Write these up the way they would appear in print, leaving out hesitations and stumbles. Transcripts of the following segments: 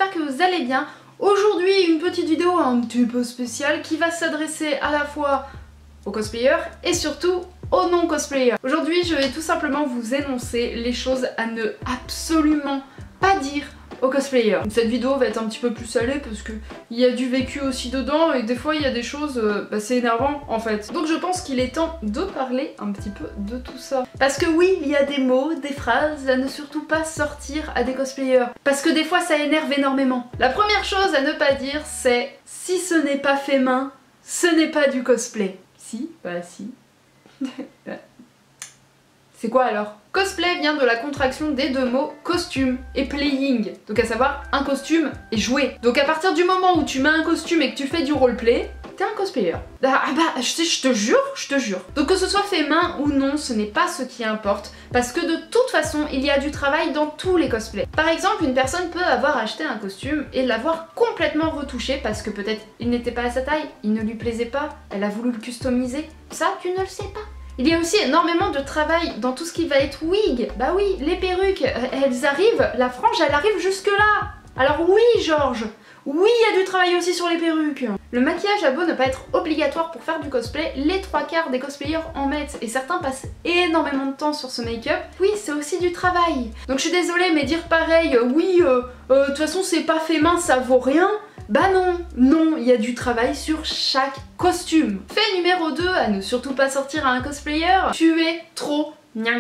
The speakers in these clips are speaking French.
j'espère que vous allez bien. Aujourd'hui, une petite vidéo un petit peu spéciale qui va s'adresser à la fois aux cosplayers et surtout aux non-cosplayers. Aujourd'hui, je vais tout simplement vous énoncer les choses à ne absolument pas dire aux cosplayers. Cette vidéo va être un petit peu plus salée parce que il y a du vécu aussi dedans et des fois il y a des choses c'est énervant en fait. Donc je pense qu'il est temps de parler un petit peu de tout ça. Parce que oui, il y a des mots, des phrases à ne surtout pas sortir à des cosplayers. Parce que des fois ça énerve énormément. La première chose à ne pas dire c'est si ce n'est pas fait main, ce n'est pas du cosplay. Si, bah si. C'est quoi alors? Cosplay vient de la contraction des deux mots costume et playing, donc à savoir un costume et jouer. Donc à partir du moment où tu mets un costume et que tu fais du roleplay, t'es un cosplayer. Ah bah je te jure. Donc que ce soit fait main ou non, ce n'est pas ce qui importe, parce que de toute façon il y a du travail dans tous les cosplays. Par exemple, une personne peut avoir acheté un costume et l'avoir complètement retouché parce que peut-être il n'était pas à sa taille, il ne lui plaisait pas, elle a voulu le customiser. Ça tu ne le sais pas. Il y a aussi énormément de travail dans tout ce qui va être wig. Bah oui, les perruques, elles arrivent, la frange elle arrive jusque là. Alors oui Georges, oui il y a du travail aussi sur les perruques. Le maquillage a beau ne pas être obligatoire pour faire du cosplay, les 3/4 des cosplayers en mettent et certains passent énormément de temps sur ce make-up. Oui, c'est aussi du travail. Donc je suis désolée, mais dire pareil, oui, de toute façon c'est pas fait main, ça vaut rien. Bah non, il y a du travail sur chaque costume. Fait numéro 2 à ne surtout pas sortir à un cosplayer, tu es trop gna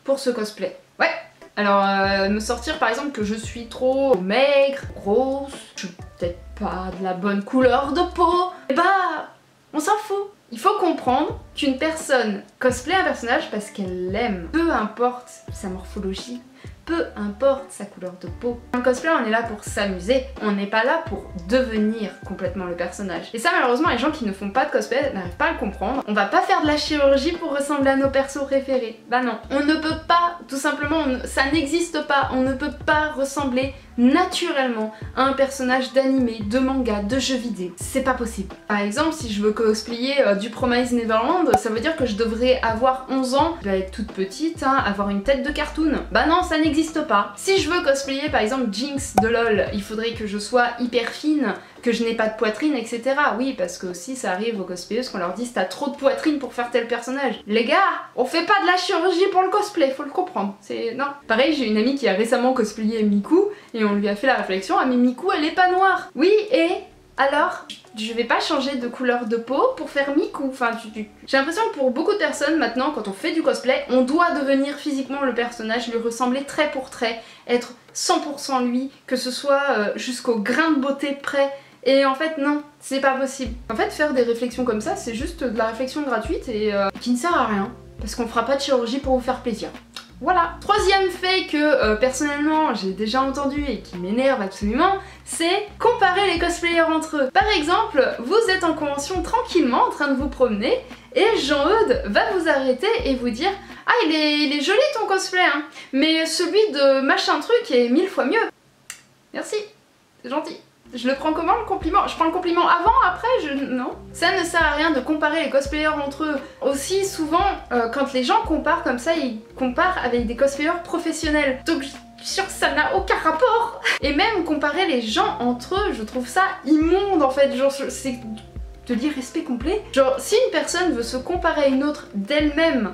pour ce cosplay. Ouais, alors me sortir par exemple que je suis trop maigre, grosse, je suis peut-être pas de la bonne couleur de peau, et bah on s'en fout. Il faut comprendre qu'une personne cosplay un personnage parce qu'elle l'aime, peu importe sa morphologie, peu importe sa couleur de peau. En cosplay, on est là pour s'amuser, on n'est pas là pour devenir complètement le personnage. Et ça, malheureusement, les gens qui ne font pas de cosplay n'arrivent pas à le comprendre. On va pas faire de la chirurgie pour ressembler à nos persos préférés. Bah non, on ne peut pas, tout simplement, ça n'existe pas. On ne peut pas ressembler naturellement à un personnage d'animé, de manga, de jeux vidéo. C'est pas possible. Par exemple, si je veux cosplayer du Promise Neverland, ça veut dire que je devrais avoir 11 ans, je dois être toute petite, hein, avoir une tête de cartoon. Bah non, ça n'existe pas. Si je veux cosplayer par exemple Jinx de LOL, il faudrait que je sois hyper fine, que je n'ai pas de poitrine, etc. Oui, parce que aussi ça arrive aux cosplayeuses qu'on leur dise t'as trop de poitrine pour faire tel personnage. Les gars, on fait pas de la chirurgie pour le cosplay, faut le comprendre. C'est... non. Pareil, j'ai une amie qui a récemment cosplayé Miku, et on lui a fait la réflexion, ah mais Miku elle est pas noire. Oui, et alors, je vais pas changer de couleur de peau pour faire Miku. Enfin, j'ai l'impression que pour beaucoup de personnes maintenant, quand on fait du cosplay, on doit devenir physiquement le personnage, lui ressembler trait pour trait, être 100% lui, que ce soit jusqu'au grain de beauté près. Et en fait non, c'est pas possible. En fait faire des réflexions comme ça, c'est juste de la réflexion gratuite et qui ne sert à rien. Parce qu'on fera pas de chirurgie pour vous faire plaisir. Voilà. Troisième fait que personnellement j'ai déjà entendu et qui m'énerve absolument, c'est comparer les cosplayers entre eux. Par exemple, vous êtes en convention tranquillement en train de vous promener et Jean-Eudes va vous arrêter et vous dire « Ah il est joli ton cosplay hein, mais celui de machin truc est 1000 fois mieux. » Merci, c'est gentil. Je le prends comment le compliment? Je prends le compliment avant, après, non. Ça ne sert à rien de comparer les cosplayers entre eux. Aussi souvent, quand les gens comparent comme ça, ils comparent avec des cosplayers professionnels. Donc je suis sûre que ça n'a aucun rapport. Et même comparer les gens entre eux, je trouve ça immonde en fait. Genre c'est de l'irrespect complet. Genre si une personne veut se comparer à une autre d'elle-même,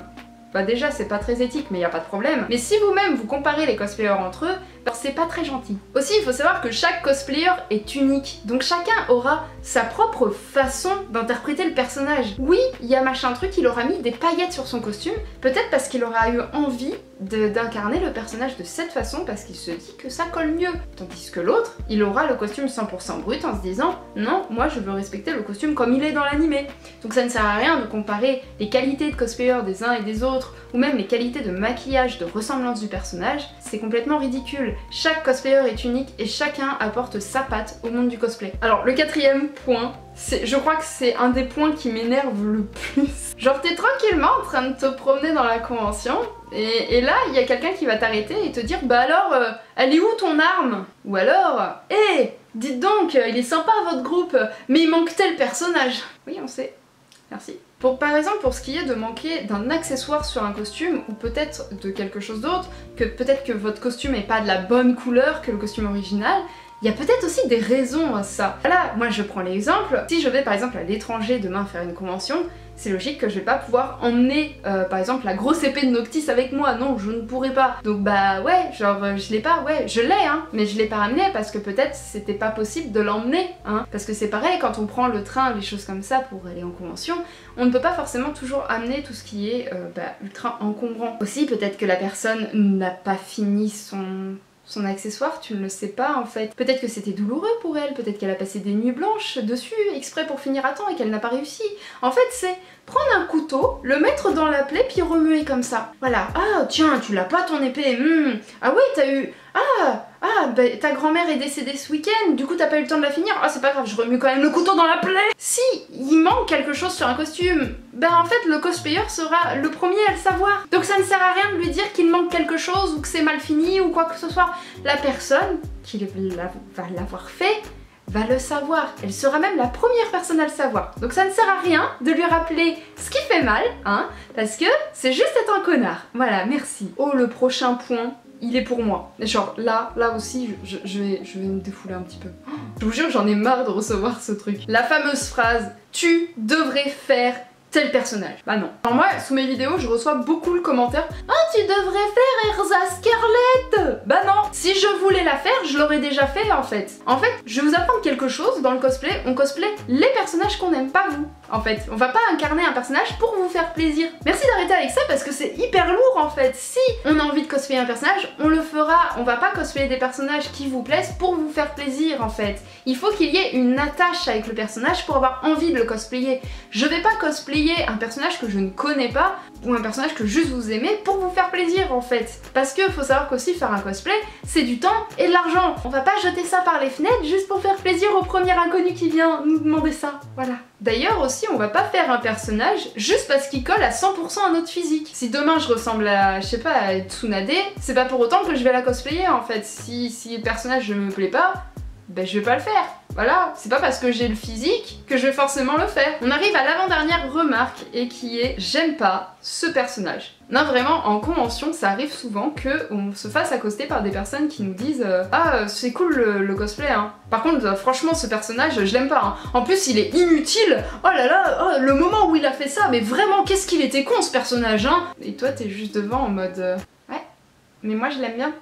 bah déjà c'est pas très éthique mais y a pas de problème. Mais si vous-même vous comparez les cosplayers entre eux, bah c'est pas très gentil. Aussi il faut savoir que chaque cosplayer est unique, donc chacun aura sa propre façon d'interpréter le personnage. Oui, il y a machin truc, il aura mis des paillettes sur son costume, peut-être parce qu'il aura eu envie d'incarner le personnage de cette façon parce qu'il se dit que ça colle mieux. Tandis que l'autre, il aura le costume 100% brut en se disant non, moi je veux respecter le costume comme il est dans l'animé. Donc ça ne sert à rien de comparer les qualités de cosplayer des uns et des autres ou même les qualités de maquillage, de ressemblance du personnage, c'est complètement ridicule. Chaque cosplayer est unique et chacun apporte sa patte au monde du cosplay. Alors le quatrième point, je crois que c'est un des points qui m'énerve le plus. Genre t'es tranquillement en train de te promener dans la convention et là il y a quelqu'un qui va t'arrêter et te dire bah alors elle est où ton arme? Ou alors hé, dites donc il est sympa votre groupe mais il manque tel personnage. Oui on sait, merci. Par exemple pour ce qui est de manquer d'un accessoire sur un costume ou peut-être de quelque chose d'autre, que peut-être que votre costume n'est pas de la bonne couleur que le costume original, Il y a peut-être aussi des raisons à ça. Voilà, moi je prends l'exemple, si je vais par exemple à l'étranger demain faire une convention, c'est logique que je vais pas pouvoir emmener par exemple la grosse épée de Noctis avec moi, non je ne pourrais pas. Donc bah ouais, genre je l'ai pas, ouais je l'ai hein, mais je l'ai pas ramené parce que peut-être c'était pas possible de l'emmener hein. Parce que c'est pareil quand on prend le train, les choses comme ça pour aller en convention, on ne peut pas forcément toujours amener tout ce qui est ultra encombrant. Aussi peut-être que la personne n'a pas fini son accessoire, tu ne le sais pas en fait. Peut-être que c'était douloureux pour elle, peut-être qu'elle a passé des nuits blanches dessus exprès pour finir à temps et qu'elle n'a pas réussi. En fait c'est prendre un couteau, le mettre dans la plaie puis remuer comme ça. Voilà. Ah tiens, tu l'as pas ton épée. Ah oui, t'as eu... bah, ta grand-mère est décédée ce week-end, du coup t'as pas eu le temps de la finir. Ah c'est pas grave, je remue quand même le couteau dans la plaie. Si il manque quelque chose sur un costume, ben en fait le cosplayer sera le premier à le savoir. Donc ça ne sert à rien de lui dire qu'il manque quelque chose ou que c'est mal fini ou quoi que ce soit. La personne qui va l'avoir fait va le savoir. Elle sera même la première personne à le savoir. Donc ça ne sert à rien de lui rappeler ce qui fait mal, hein, parce que c'est juste être un connard. Voilà, merci. Oh, le prochain point, il est pour moi. Genre là aussi, je vais me défouler un petit peu. Je vous jure, j'en ai marre de recevoir ce truc. La fameuse phrase « Tu devrais faire tel personnage ». Bah non. Alors moi, sous mes vidéos, je reçois beaucoup le commentaire « Ah, tu devrais faire Erza Scarlett !» Bah non. Si je voulais la faire, je l'aurais déjà fait en fait. En fait, je vais vous apprendre quelque chose dans le cosplay. On cosplay les personnages qu'on aime, pas vous. En fait, on va pas incarner un personnage pour vous faire plaisir. Merci d'arrêter avec ça parce que c'est hyper lourd en fait. Si on a envie de cosplayer un personnage, on le fera. On va pas cosplayer des personnages qui vous plaisent pour vous faire plaisir en fait. Il faut qu'il y ait une attache avec le personnage pour avoir envie de le cosplayer. Je vais pas cosplayer un personnage que je ne connais pas ou un personnage que juste vous aimez pour vous faire plaisir en fait. Parce que faut savoir qu'aussi faire un cosplay, c'est du temps et de l'argent. On va pas jeter ça par les fenêtres juste pour faire plaisir au premier inconnu qui vient nous demander ça. Voilà. D'ailleurs aussi, on va pas faire un personnage juste parce qu'il colle à 100% à notre physique. Si demain je ressemble à, je sais pas, à Tsunade, c'est pas pour autant que je vais la cosplayer en fait. Si le personnage ne me plaît pas, ben je vais pas le faire. Voilà, c'est pas parce que j'ai le physique que je vais forcément le faire. On arrive à l'avant-dernière remarque et qui est « j'aime pas ce personnage ». Non vraiment, en convention, ça arrive souvent qu'on se fasse accoster par des personnes qui nous disent « Ah, c'est cool le cosplay hein. Par contre, franchement, ce personnage, je l'aime pas hein. En plus, il est inutile. Oh là là, oh, le moment où il a fait ça, mais vraiment, qu'est-ce qu'il était con ce personnage hein !» Et toi, t'es juste devant en mode ouais, mais moi je l'aime bien. »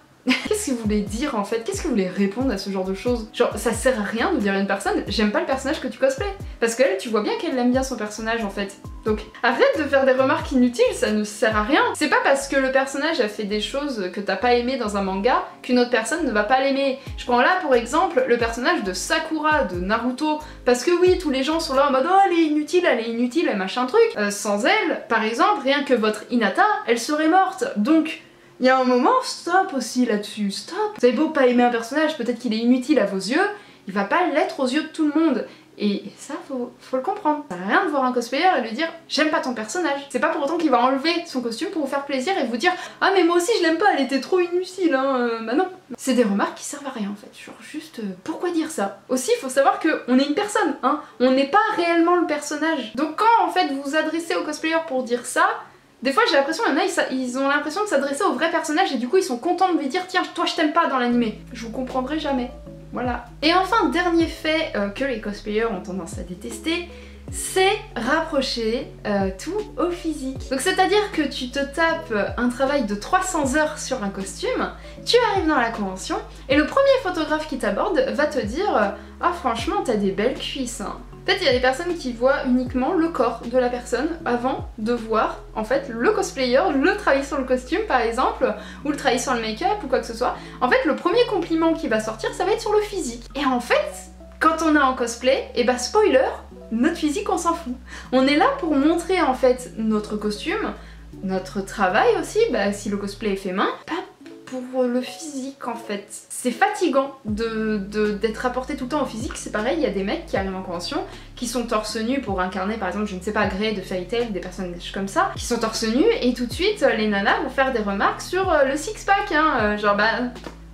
Qu'est-ce que vous voulez dire en fait? Qu'est-ce que vous voulez répondre à ce genre de choses? Genre ça sert à rien de dire à une personne j'aime pas le personnage que tu cosplays. Parce qu'elle, tu vois bien qu'elle aime bien son personnage en fait. Donc arrête de faire des remarques inutiles, ça ne sert à rien. C'est pas parce que le personnage a fait des choses que t'as pas aimé dans un manga qu'une autre personne ne va pas l'aimer. Je prends là pour exemple le personnage de Sakura de Naruto. Parce que oui, tous les gens sont là en mode oh elle est inutile, et machin truc. Sans elle, par exemple, rien que votre Hinata, elle serait morte. Donc il y a un moment, stop aussi là-dessus, stop. Vous avez beau pas aimer un personnage, peut-être qu'il est inutile à vos yeux, il va pas l'être aux yeux de tout le monde. Et ça, faut le comprendre. Ça sert à rien de voir un cosplayer et lui dire j'aime pas ton personnage. C'est pas pour autant qu'il va enlever son costume pour vous faire plaisir et vous dire ah mais moi aussi je l'aime pas, elle était trop inutile hein. Bah non. C'est des remarques qui servent à rien en fait. Genre juste pourquoi dire ça? Aussi il faut savoir qu'on est une personne, hein. On n'est pas réellement le personnage. Donc quand en fait vous vous adressez au cosplayer pour dire ça, des fois j'ai l'impression qu'il y en a, ils ont l'impression de s'adresser au vrai personnage et du coup ils sont contents de lui dire tiens toi je t'aime pas dans l'animé. Je vous comprendrai jamais. Voilà. Et enfin, dernier fait que les cosplayers ont tendance à détester, c'est rapprocher tout au physique. Donc c'est-à-dire que tu te tapes un travail de 300 heures sur un costume, tu arrives dans la convention et le premier photographe qui t'aborde va te dire ah franchement t'as des belles cuisses hein. En fait, il y a des personnes qui voient uniquement le corps de la personne avant de voir en fait le cosplayer, le travail sur le costume par exemple, ou le travail sur le make-up ou quoi que ce soit. En fait, le premier compliment qui va sortir, ça va être sur le physique. Et en fait, quand on est en cosplay, et bah spoiler, notre physique on s'en fout. On est là pour montrer en fait notre costume, notre travail aussi, bah si le cosplay est fait main, pas pour le physique en fait. C'est fatigant d'être rapporté tout le temps au physique, c'est pareil, il y a des mecs qui arrivent en convention, qui sont torse nu pour incarner par exemple, je ne sais pas, Grey de Fairy Tail, des personnages comme ça, qui sont torse nu et tout de suite les nanas vont faire des remarques sur le six-pack, hein, genre bah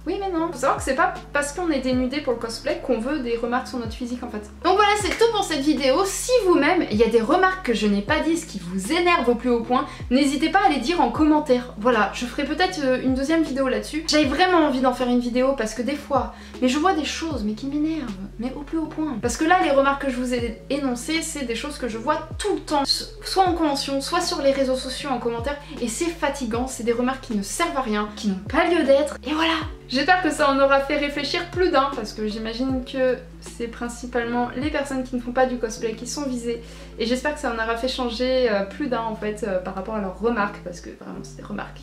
Oui mais non. Faut savoir que c'est pas parce qu'on est dénudé pour le cosplay qu'on veut des remarques sur notre physique en fait. Donc voilà, c'est tout pour cette vidéo. Si vous-même, il y a des remarques que je n'ai pas dites qui vous énervent au plus haut point, n'hésitez pas à les dire en commentaire. Voilà, je ferai peut-être une deuxième vidéo là-dessus. J'avais vraiment envie d'en faire une vidéo parce que des fois, mais je vois des choses mais qui m'énervent, mais au plus haut point. Parce que là, les remarques que je vous ai énoncées, c'est des choses que je vois tout le temps, soit en convention, soit sur les réseaux sociaux en commentaire, et c'est fatigant, c'est des remarques qui ne servent à rien, qui n'ont pas lieu d'être, et voilà. J'espère que ça en aura fait réfléchir plus d'un, parce que j'imagine que c'est principalement les personnes qui ne font pas du cosplay qui sont visées, et j'espère que ça en aura fait changer plus d'un en fait par rapport à leurs remarques, parce que vraiment c'est des remarques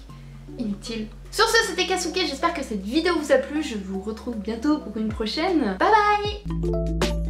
inutiles. Sur ce, c'était Kasuke, j'espère que cette vidéo vous a plu, je vous retrouve bientôt pour une prochaine. Bye bye.